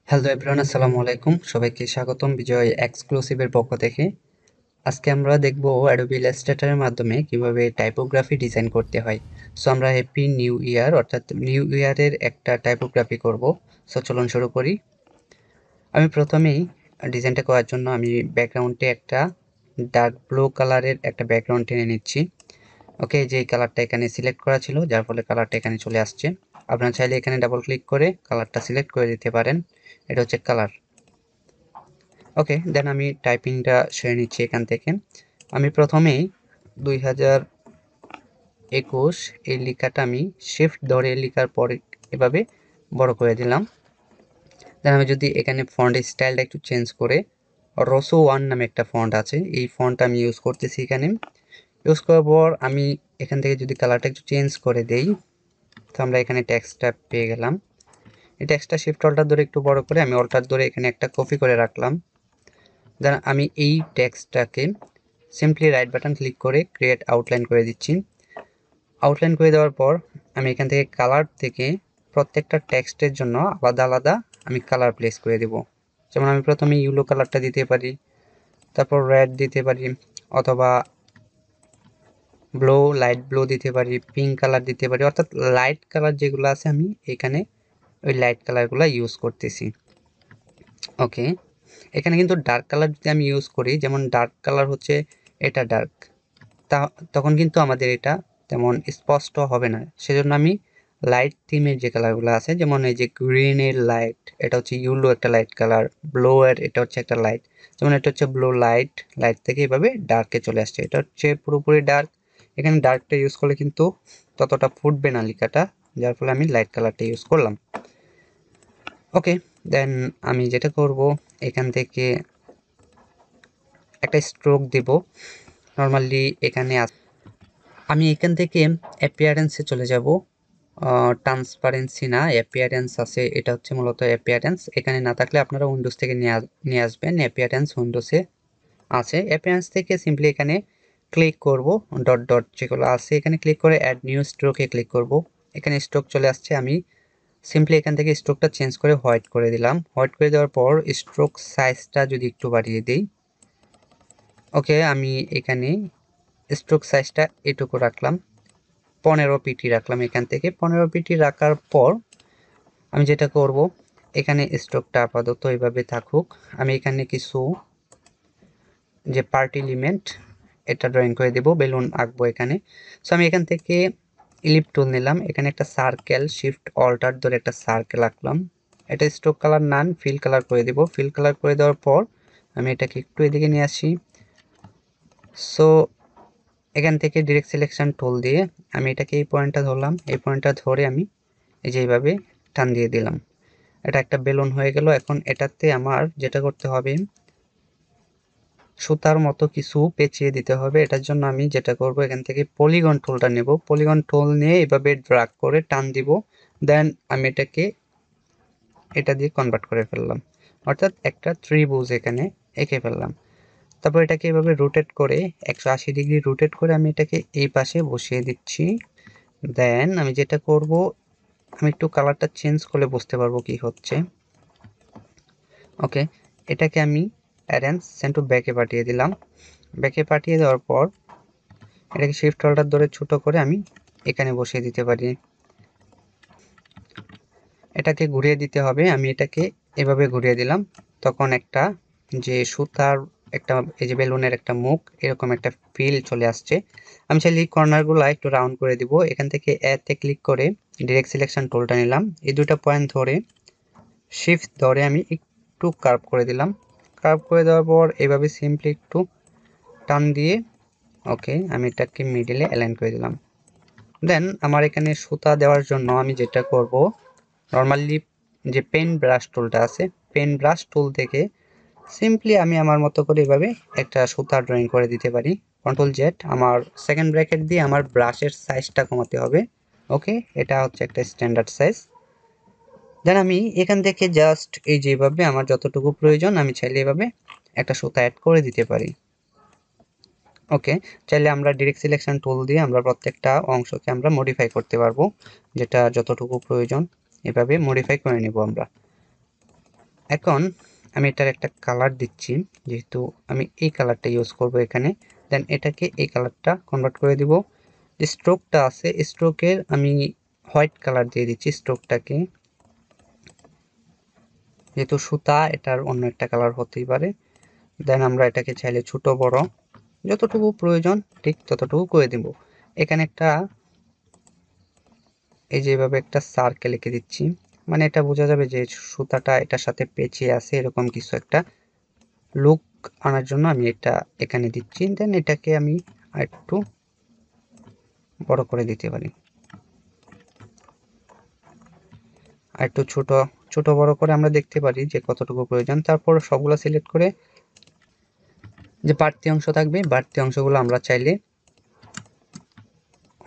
Hello everyone, আসসালামু আলাইকুম। সবাইকে স্বাগতম বিজয় এক্সক্লুসিভের পক্ষ থেকে। আজকে আমরা দেখব অ্যাডোবি ইলাস্ট্রেটরের মাধ্যমে কিভাবে টাইপোগ্রাফি ডিজাইন করতে হয়। সো আমরা হ্যাপি নিউ ইয়ার অর্থাৎ নিউ ইয়ারের একটা টাইপোগ্রাফি করব। সো চলুন শুরু করি। আমি প্রথমেই ডিজাইনটা করার জন্য আমি ব্যাকগ্রাউন্ডে একটা ডার্ক ব্লু কালারের একটা ব্যাকগ্রাউন্ড টেনে নিচ্ছি। ওকে, যে কালারটা এখানে সিলেক্ট করা ছিল, যার ফলে কালারটা এখানে চলে আসছে। আপনারা চাইলে এখানে ডাবল ক্লিক করে কালারটা সিলেক্ট করে দিতে পারেন। এটা হচ্ছে কালার। ওকে, দেন আমি টাইপিংটা সেরে নিচ্ছি এখান থেকে। আমি প্রথমেই 2021 এই লেখাটা আমি শিফট ধরে লেখার পরে এভাবে বড় করে দিলাম। দেন আমি যদি এখানে ফন্টের স্টাইলটা একটু চেঞ্জ করে রসো ওয়ান নামে একটা ফন্ট আছে, এই ফন্টটা আমি ইউজ করতেছি এখানে। ইউজ করার পর আমি এখান থেকে যদি কালারটা একটু চেঞ্জ করে দেই, তো আমরা এখানে টেক্সটটা পেয়ে গেলাম। এই টেক্সটটা শিফট অল্টার ধরে একটু বড় করে আমি অল্টার ধরে এখানে একটা কপি করে রাখলাম। দেন আমি এই টেক্সটটাকে সিম্পলি রাইট বাটন ক্লিক করে ক্রিয়েট আউটলাইন করে দিচ্ছি। আউটলাইন করে দেওয়ার পর আমি এখান থেকে কালার থেকে প্রত্যেকটা টেক্সটের জন্য আলাদা আলাদা আমি কালার প্লেস করে দেব। যেমন আমি প্রথমে ইয়েলো কালারটা দিতে পারি, তারপর রেড দিতে পারি, অথবা ব্লু, লাইট ব্লু দিতে পারি, পিঙ্ক কালার দিতে পারি। অর্থাৎ লাইট কালার যেগুলো আছে আমি এখানে ওই লাইট কালারগুলো ইউজ করতেছি। ওকে, এখানে কিন্তু ডার্ক কালার যদি আমি ইউজ করি, যেমন ডার্ক কালার হচ্ছে এটা ডার্ক, তখন কিন্তু আমাদের এটা তেমন স্পষ্ট হবে না। সেজন্য আমি লাইট থিমের যে কালারগুলো আছে, যেমন এই যে গ্রিনের লাইট, এটা হচ্ছে ইউলো একটা লাইট কালার, ব্লু এর এটা হচ্ছে একটা লাইট, যেমন এটা হচ্ছে ব্লু লাইট, লাইট থেকে এভাবে ডার্কে চলে আসছে। এটা হচ্ছে পুরোপুরি ডার্ক। এখানে ডার্কটা ইউজ করলে কিন্তু ততটা ফুটবে না লেখাটা, যার ফলে আমি লাইট কালারটা ইউজ করলাম। ওকে, দেন আমি যেটা করব এখান থেকে একটা স্ট্রোক দেব। নর্মালি এখানে আমি এখান থেকে অ্যাপিয়ারেন্সে চলে যাব। ট্রান্সপারেন্সি না, অ্যাপিয়ারেন্স আছে, এটা হচ্ছে মূলত অ্যাপিয়ারেন্স। এখানে না থাকলে আপনারা উইন্ডোজ থেকে নিয়ে আসবেন। অ্যাপিয়ারেন্স উইন্ডোজে আছে। অ্যাপিয়ারেন্স থেকে সিম্পলি এখানে ক্লিক করব, ডট ডট যেগুলো আছে এখানে ক্লিক করে অ্যাড নিউ স্ট্রোকে ক্লিক করব। এখানে স্ট্রোক চলে আসছে। আমি সিম্পলি এখান থেকে স্ট্রোকটা চেঞ্জ করে হোয়াইট করে দিলাম। হোয়াইট করে দেওয়ার পর স্ট্রোক সাইজটা যদি একটু বাড়িয়ে দিই। ওকে, আমি এখানে স্ট্রোক সাইজটা এটুকু রাখলাম, 15 পিটি রাখলাম। এখান থেকে 15 পিটি রাখার পর আমি যেটা করব, এখানে স্ট্রোকটা আপাতত এইভাবে থাকুক। আমি এখানে কিছু যে পার্ট এলিমেন্ট এটা ড্রয়িং করে দেব, বেলুন আঁকবো এখানে। সো আমি এখান থেকে ইলিপ টুল নিলাম, এখানে একটা সার্কেল শিফট অল্টার ধরে একটা সার্কেল আঁকলাম। এটা স্ট্রোক কালার নান, ফিল কালার করে দেব। ফিল কালার করে দেওয়ার পর আমি এটাকে একটু এদিকে নিয়ে আসি। সো এখান থেকে ডিরেক্ট সিলেকশন টুল দিয়ে আমি এটাকে এই পয়েন্টটা ধরলাম, এই পয়েন্টটা ধরে আমি এই যে এইভাবে টান দিয়ে দিলাম। এটা একটা বেলুন হয়ে গেল। এখন এটাতে আমার যেটা করতে হবে, সুতার মতো কিছু পেঁচিয়ে দিতে হবে। এটার জন্য আমি যেটা করব, এখান থেকে পলিগন টুলটা নেব। পলিগন টুল নিয়ে এভাবে ড্র্যাগ করে টান দিব। দেন আমি এটাকে এটা দিয়ে কনভার্ট করে ফেললাম, অর্থাৎ একটা ত্রিভুজ এখানে এঁকে ফেললাম। তারপর এটাকে এভাবে রোটেট করে 180 ডিগ্রি রোটেট করে আমি এটাকে এই পাশে বসিয়ে দিচ্ছি। দেন আমি যেটা করব, আমি একটু কালারটা চেঞ্জ করলে বুঝতে পারবো কি হচ্ছে। ওকে, এটাকে আমি অ্যারেঞ্জ সেন্ড টু ব্যাকে পাঠিয়ে দিলাম। ব্যাকে পাঠিয়ে দেওয়ার পর এটাকে শিফট হোল্ডার ধরে ছোট করে আমি এখানে বসিয়ে দিতে পারি। এটাকে ঘুরিয়ে দিতে হবে। আমি এটাকে এভাবে ঘুরিয়ে দিলাম, তখন একটা যে সুতার একটা এই যে বেলুনের একটা মুখ এরকম একটা ফিল চলে আসছে। আমি চাইলে এই কর্নারগুলো একটু রাউন্ড করে দিব। এখান থেকে এতে ক্লিক করে ডিরেক্ট সিলেকশন টুলটা নিলাম, এই দুটো পয়েন্ট ধরে শিফট ধরে আমি একটু কার্ভ করে দিলাম। কার্ভ করে দেওয়ার পর এভাবে সিম্পলি একটু টান দিয়ে ওকে আমি এটাকে মিডিলে অ্যালাইন করে দিলাম। দেন আমার এখানে সুতা দেওয়ার জন্য আমি যেটা করব, নর্মালি যে পেন ব্রাশ টুলটা আছে, পেন ব্রাশ টুল থেকে সিম্পলি আমি আমার মতো করে এভাবে একটা সুতা ড্রয়িং করে দিতে পারি। কন্ট্রোল জেড, আমার সেকেন্ড ব্র্যাকেট দিয়ে আমার ব্রাশের সাইজটা কমাতে হবে। ওকে, এটা হচ্ছে একটা স্ট্যান্ডার্ড সাইজ। দেন আমি এখান থেকে জাস্ট এই যেভাবে আমার যতটুকু প্রয়োজন আমি চাইলে এভাবে একটা সুতা অ্যাড করে দিতে পারি। ওকে, চাইলে আমরা ডিরেক্ট সিলেকশন টুল দিয়ে আমরা প্রত্যেকটা অংশকে আমরা মডিফাই করতে পারবো, যেটা যতটুকু প্রয়োজন এভাবে মডিফাই করে নেব আমরা। এখন আমি এটার একটা কালার দিচ্ছি, যেহেতু আমি এই কালারটা ইউজ করব এখানে। দেন এটাকে এই কালারটা কনভার্ট করে দিব। যে স্ট্রোকটা আছে, স্ট্রোকের আমি হোয়াইট কালার দিয়ে দিচ্ছি স্ট্রোকটাকে, যেহেতু সুতা এটার অন্য একটা কালার হতেই পারে। দেন আমরা এটাকে চাইলে ছোট বড় যতটুকু প্রয়োজন ঠিক ততটুকু করে দিব। এখানে একটা এই যেভাবে একটা সার্কেল এঁকে দিচ্ছি, মানে এটা বোঝা যাবে যে সুতাটা এটার সাথে পেঁচিয়ে আছে, এরকম কিছু একটা লুক আনার জন্য আমি এটা এখানে দিচ্ছি। দেন এটাকে আমি আরেকটু বড় করে দিতে পারি, আর একটু ছোট ছোট বড় করে আমরা দেখতে পারি যে কতটুকু প্রয়োজন। তারপর সবগুলো সিলেক্ট করে যে বাড়তি অংশ থাকবে, বাড়তি অংশগুলো আমরা চাইলে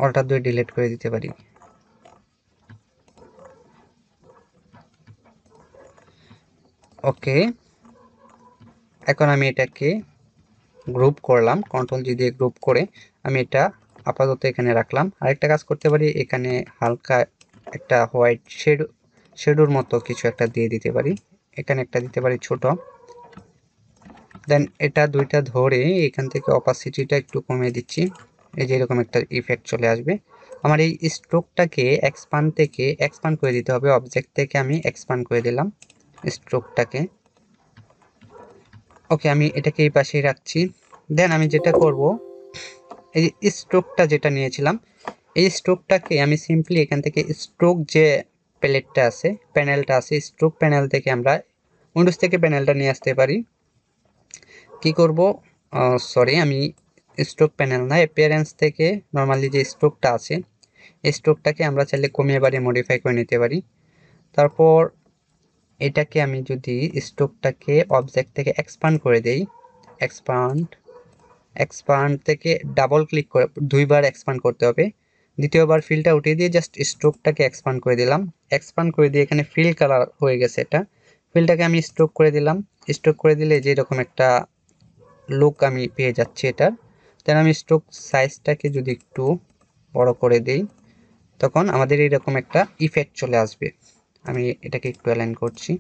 অল্টার দিয়ে ডিলিট করে দিতে পারি। ওকে, এখন আমি এটাকে গ্রুপ করলাম, কন্ট্রোল জি দিয়ে গ্রুপ করে আমি এটা আপাতত এখানে রাখলাম। আরেকটা কাজ করতে পারি, এখানে হালকা একটা হোয়াইট শেডোর মতো কিছু একটা দিয়ে দিতে পারি, এখানে একটা দিতে পারি ছোট। দেন এটা দুইটা ধরে এখান থেকে অপাসিটিটা একটু কমিয়ে দিচ্ছি, এই যে এরকম একটা ইফেক্ট চলে আসবে। আমার এই স্ট্রোকটাকে এক্সপান্ড করে দিতে হবে, অবজেক্ট থেকে আমি এক্সপান্ড করে দিলাম স্ট্রোকটাকে। ওকে, আমি এটাকে এই পাশেই রাখছি। দেন আমি যেটা করব, এই যে স্ট্রোকটা যেটা নিয়েছিলাম, এই স্ট্রোকটাকে আমি সিম্পলি এখান থেকে স্ট্রোক যে প্যালেটটা আছে, প্যানেলটা আছে, স্ট্রোক প্যানেল থেকে আমরা উইন্ডোজ থেকে প্যানেলটা নিয়ে আসতে পারি। কি করব, সরি, আমি স্ট্রোক প্যানেল না, অ্যাপিয়ারেন্স থেকে নর্মালি যে স্ট্রোকটা আছে এই স্ট্রোকটাকে আমরা চাইলে কমিয়ে বাড়িয়ে মডিফাই করে নিতে পারি। তারপর এটাকে আমি যদি স্ট্রোকটাকে অবজেক্ট থেকে এক্সপান্ড করে দেই, এক্সপান্ড থেকে ডাবল ক্লিক করে দুইবার এক্সপান্ড করতে হবে, দ্বিতীয়বার ফিলটা উঠিয়ে দিয়ে জাস্ট স্ট্রোকটাকে এক্সপান্ড করে দিলাম। এক্সপান্ড করে দিয়ে এখানে ফিল কালার হয়ে গেছে, এটা ফিলটাকে আমি স্ট্রোক করে দিলাম। স্ট্রোক করে দিলে যে এরকম একটা লুক আমি পেয়ে যাচ্ছি এটার। দেন আমি স্ট্রোক সাইজটাকে যদি একটু বড় করে দেই, তখন আমাদের এরকম একটা ইফেক্ট চলে আসবে। আমি এটাকে একটু অ্যালাইন করছি।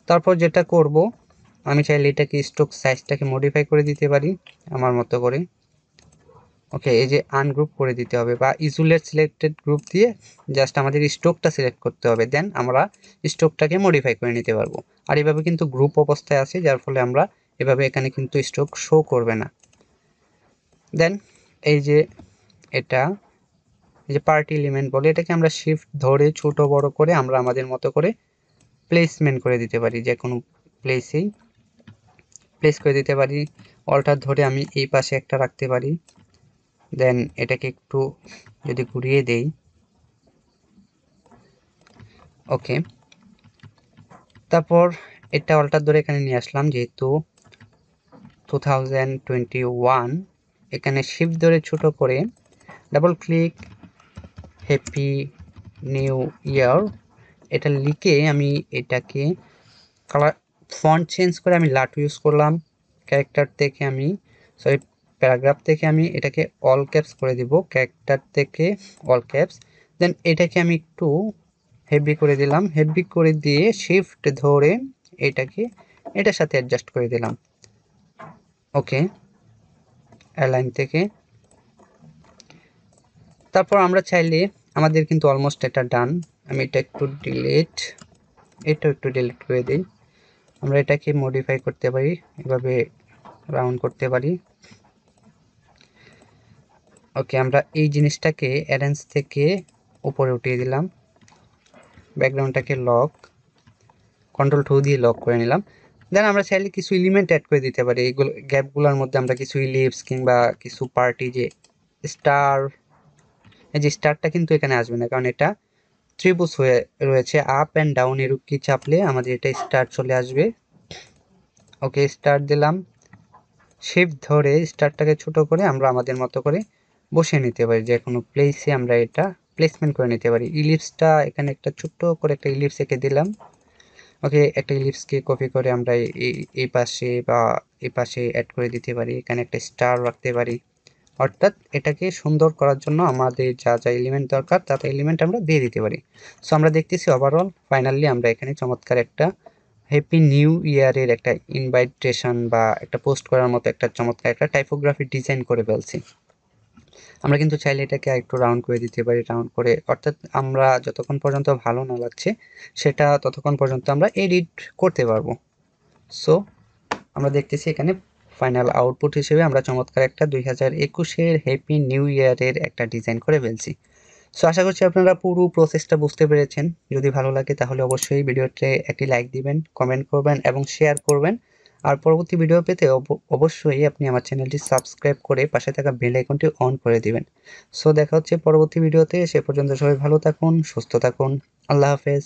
তারপর যেটা করব, আমি চাইলে এটাকে স্ট্রোক সাইজটাকে মডিফাই করে দিতে পারি আমার মতো করে। ওকে, এই যে আনগ্রুপ করে দিতে হবে বা ইসোলেট সিলেক্টেড গ্রুপ দিয়ে জাস্ট আমাদের স্ট্রোকটা সিলেক্ট করতে হবে, দেন আমরা স্ট্রোকটাকে মডিফাই করে নিতে পারবো। আর এভাবে কিন্তু গ্রুপ অবস্থায় আছে, যার ফলে আমরা এভাবে এখানে কিন্তু স্ট্রোক শো করবে না। দেন এই যে এটা, এই যে পার্টি এলিমেন্ট বলে, এটাকে আমরা শিফট ধরে ছোট বড় করে আমরা আমাদের মতো করে প্লেসমেন্ট করে দিতে পারি, যে কোনো প্লেসেই প্লেস করে দিতে পারি। অল্টার ধরে আমি এই পাশে একটা রাখতে পারি। দেন এটাকে একটু যদি ঘুরিয়ে দেই, ওকে, তারপর এটা অল্টার ধরে এখানে নিয়ে আসলাম, যেহেতু 2021, এখানে শিফট ধরে ছোট করে double click happy new year এটা লিখে আমি এটাকে কালার ফন্ট চেঞ্জ করে আমি লাটু ইউজ করলাম। ক্যারেক্টার থেকে আমি সরি প্যারাগ্রাফ থেকে আমি এটাকে অল ক্যাপস করে দিব, ক্যারেক্টার থেকে অল ক্যাপস। দেন এটাকে আমি একটু হেভি করে দিলাম, হেভি করে দিয়ে শিফট ধরে এটাকে এটার সাথে অ্যাডজাস্ট করে দিলাম। ওকে, অ্যালাইন থেকে। তারপর আমরা চাইলে আমাদের কিন্তু অলমোস্ট এটা ডান, আমি এটা একটু ডিলিট করে দিই। আমরা এটাকে মডিফাই করতে পারি, এভাবে রাউন্ড করতে পারি। ওকে, আমরা এই জিনিসটাকে অ্যারেঞ্জ থেকে উপরে উঠিয়ে দিলাম, ব্যাকগ্রাউন্ডটাকে কন্ট্রোল 2 দিয়ে লক করে নিলাম। দেন আমরা চাইলে কিছু এলিমেন্ট অ্যাড করে দিতে পারি, এইগুলো গ্যাপগুলোর মধ্যে আমরা কিছু ইলিপস কিংবা কিছু পার্টি, যে স্টার, এই যে স্টারটা কিন্তু এখানে আসবে না, কারণ এটা ত্রিভুজ হয়ে রয়েছে, আপ অ্যান্ড ডাউন এর কি চাপলে আমাদের এটা স্টার চলে আসবে। ওকে, স্টার দিলাম, শিফট ধরে স্টারটাকে ছোট করে আমরা আমাদের মতো করে বসিয়ে নিতে পারি, যে কোনো প্লেসে আমরা এটা প্লেসমেন্ট করে নিতে পারি। ইলিপসটা এখানে একটা ছোট্ট করে একটা ইলিপস এঁকে দিলাম। ওকে, একটা ইলিপসকে কপি করে আমরা এই পাশে বা এই পাশে অ্যাড করে দিতে পারি, এখানে একটা স্টার রাখতে পারি। অর্থাৎ এটাকে সুন্দর করার জন্য আমাদের যা যা এলিমেন্ট দরকার তা এলিমেন্ট আমরা দিয়ে দিতে পারি। সো আমরা দেখতেছি ওভারঅল ফাইনালি আমরা এখানে চমৎকার একটা হ্যাপি নিউ ইয়ারের একটা ইনভাইটেশন বা একটা পোস্ট করার মতো একটা চমৎকার একটা টাইপোগ্রাফি ডিজাইন করে ফেলছি। আমরা কিন্তু চাইলে এটাকে একটু রাউন্ড করে দিতে পারি, রাউন্ড করে, অর্থাৎ আমরা যতক্ষণ পর্যন্ত ভালো না লাগছে সেটা ততক্ষণ পর্যন্ত আমরা এডিট করতে পারবো। সো আমরা দেখতেছি এখানে ফাইনাল আউটপুট হিসেবে আমরা চমৎকার একটা 2021-এর হ্যাপি নিউ ইয়ারের একটা ডিজাইন করে ফেলছি। সো আশা করছি আপনারা পুরো প্রসেসটা বুঝতে পেরেছেন। যদি ভালো লাগে তাহলে অবশ্যই ভিডিওতে একটি লাইক দিবেন, কমেন্ট করবেন এবং শেয়ার করবেন। আর পরবর্তী ভিডিও পেতে অবশ্যই আপনি আমার চ্যানেলটি সাবস্ক্রাইব করে পাশে থাকা বেল আইকনটি অন করে দিবেন। সো দেখা হচ্ছে পরবর্তী ভিডিওতে। সে পর্যন্ত সবাই ভালো থাকুন, সুস্থ থাকুন। আল্লাহ হাফেজ।